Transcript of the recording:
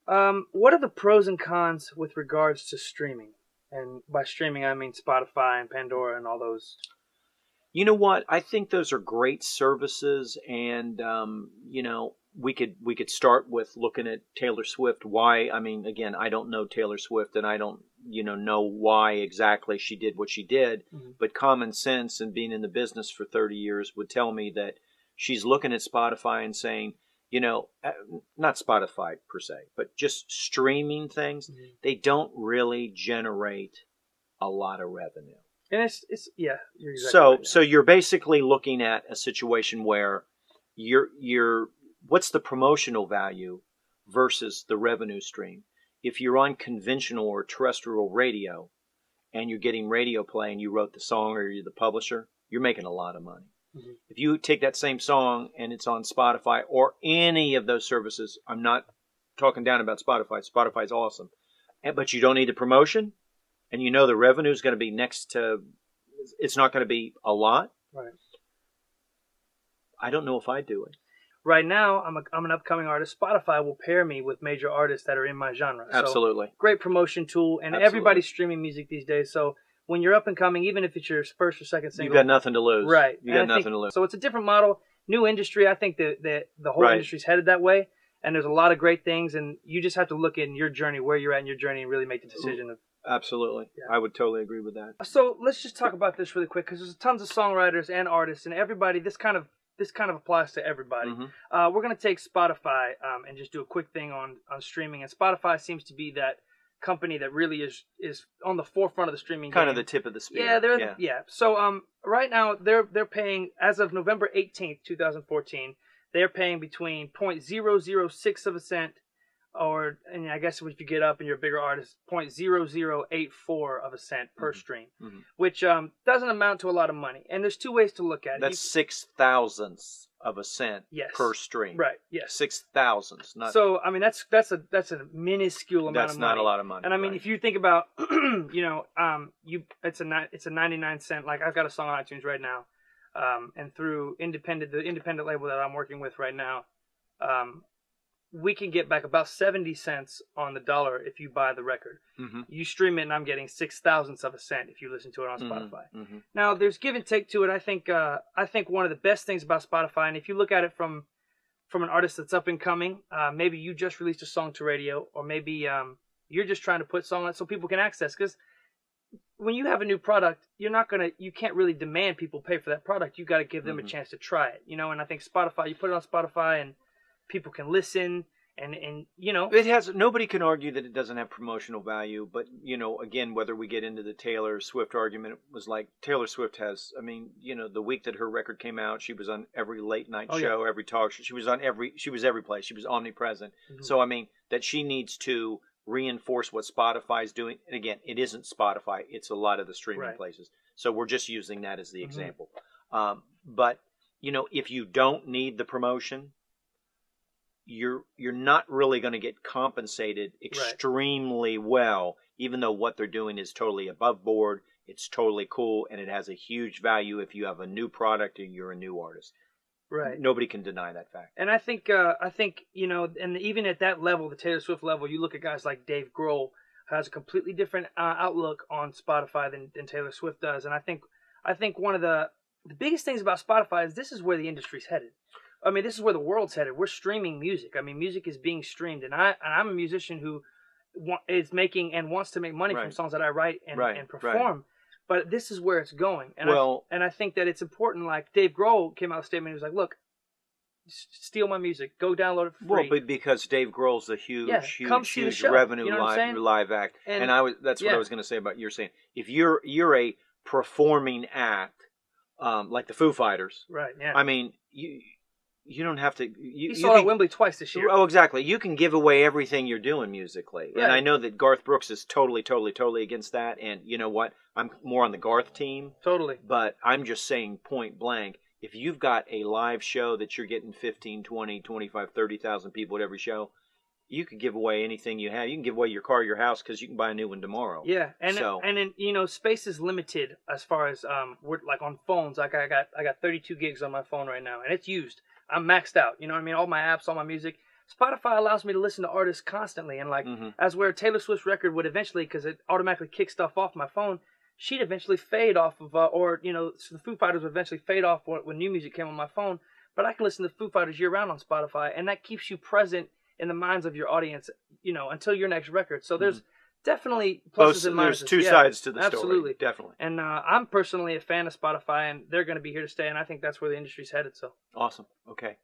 What are the pros and cons with regards to streaming? And by streaming, I mean Spotify and Pandora and all those. You know what? I think those are great services, and we could start with looking at Taylor Swift. Why? I mean, again, I don't know Taylor Swift, and I don't know why exactly she did what she did. Mm-hmm. But common sense and being in the business for 30 years would tell me that she's looking at Spotify and saying, not Spotify per se, but just streaming things. Mm-hmm. They don't really generate a lot of revenue. And it's yeah, you're exactly So right. so you're basically looking at a situation where you're what's the promotional value versus the revenue stream? If you're on conventional or terrestrial radio and you're getting radio play and you wrote the song or you're the publisher, you're making a lot of money. Mm-hmm. If you take that same song and it's on Spotify or any of those services, I'm not talking down about Spotify. Spotify's awesome. But you don't need the promotion, and the revenue is going to be it's not going to be a lot. Right. I don't know if I do it. Right now, I'm an upcoming artist. Spotify will pair me with major artists that are in my genre. Absolutely. So, great promotion tool, and Absolutely. Everybody's streaming music these days. So when you're up and coming, even if it's your first or second single, You got nothing to lose. right? You got nothing to lose. So it's a different model, new industry. I think that the whole Right. industry's headed that way, and there's a lot of great things. And you just have to look in your journey, where you're at in your journey, and really make the decision of. Absolutely. Yeah. I would totally agree with that. So let's just talk about this really quick, because there's tons of songwriters and artists, and everybody. This kind of applies to everybody. Mm-hmm. We're going to take Spotify and just do a quick thing on streaming. And Spotify seems to be that company that really is on the forefront of the streaming Kind game. of the tip of the spear. Yeah, yeah. So right now they're paying, as of November 18th, 2014, they're paying between 0.006 of a cent, and I guess if you get up and you're a bigger artist, 0.0084 of a cent per stream, which doesn't amount to a lot of money. And there's two ways to look at it. That's 6,000ths of a cent per stream. Right. Yes. 6,000ths. Not. So I mean that's a minuscule amount That's of money. not a lot of money. And I mean right. if you think about it's a 99 cent. Like I've got a song on iTunes right now, and through the independent label that I'm working with right now, we can get back about 70 cents on the dollar if you buy the record. Mm-hmm. You stream it, and I'm getting 6,000ths of a cent if you listen to it on Spotify. Mm-hmm. Now, there's give and take to it. I think one of the best things about Spotify, and if you look at it from an artist that's up and coming, maybe you just released a song to radio, or maybe you're just trying to put song on it so people can access. Because when you have a new product, you can't really demand people pay for that product. You got to give them a chance to try it, And I think Spotify, you put it on Spotify and people can listen, and it has. Nobody can argue that it doesn't have promotional value, but again, whether we get into the Taylor Swift argument, it was like Taylor Swift has. I mean, the week that her record came out, she was on every late night show, every talk show. She was every place. She was omnipresent. Mm-hmm. So I mean, that she needs to reinforce what Spotify's doing. And again, it isn't Spotify; it's a lot of the streaming places. So we're just using that as the example. But if you don't need the promotion, you're not really going to get compensated extremely well, even though what they're doing is totally above board. It's totally cool, and it has a huge value if you have a new product or you're a new artist. Right. Nobody can deny that fact. And I think and even at that level, the Taylor Swift level, you look at guys like Dave Grohl, who has a completely different outlook on Spotify than Taylor Swift does. And I think one of the biggest things about Spotify is this is where the industry's headed. I mean, this is where the world's headed. We're streaming music. I mean, music is being streamed, and I'm a musician who is making and wants to make money from songs that I write and perform. Right. But this is where it's going, and I think that it's important. Like Dave Grohl came out with a statement. He was like, "Look, steal my music. Go download it for free." Well, because Dave Grohl's a huge revenue live act, and that's what I was going to say about you're saying. If you're a performing act, like the Foo Fighters, right? Yeah. I mean, you don't have to. You sold out Wembley twice this year. Oh, exactly. You can give away everything you're doing musically, and I know that Garth Brooks is totally against that. And you know what? I'm more on the Garth team. Totally. But I'm just saying point blank, if you've got a live show that you're getting 15, 20, 25, 30,000 people at every show, you could give away anything you have. You can give away your car, your house, because you can buy a new one tomorrow. Yeah, and space is limited as far as we're like on phones. Like I got 32 gigs on my phone right now, and it's used. I'm maxed out. You know what I mean? All my apps, all my music. Spotify allows me to listen to artists constantly, and like as where Taylor Swift's record would eventually, because it automatically kicks stuff off my phone, she'd eventually fade off of, so the Foo Fighters would eventually fade off when new music came on my phone. But I can listen to Foo Fighters year round on Spotify, and that keeps you present in the minds of your audience, until your next record. So there's definitely pluses and minuses. There's two sides to the story. Absolutely. Definitely. And I'm personally a fan of Spotify, and they're going to be here to stay, and I think that's where the industry's headed. So awesome. Okay.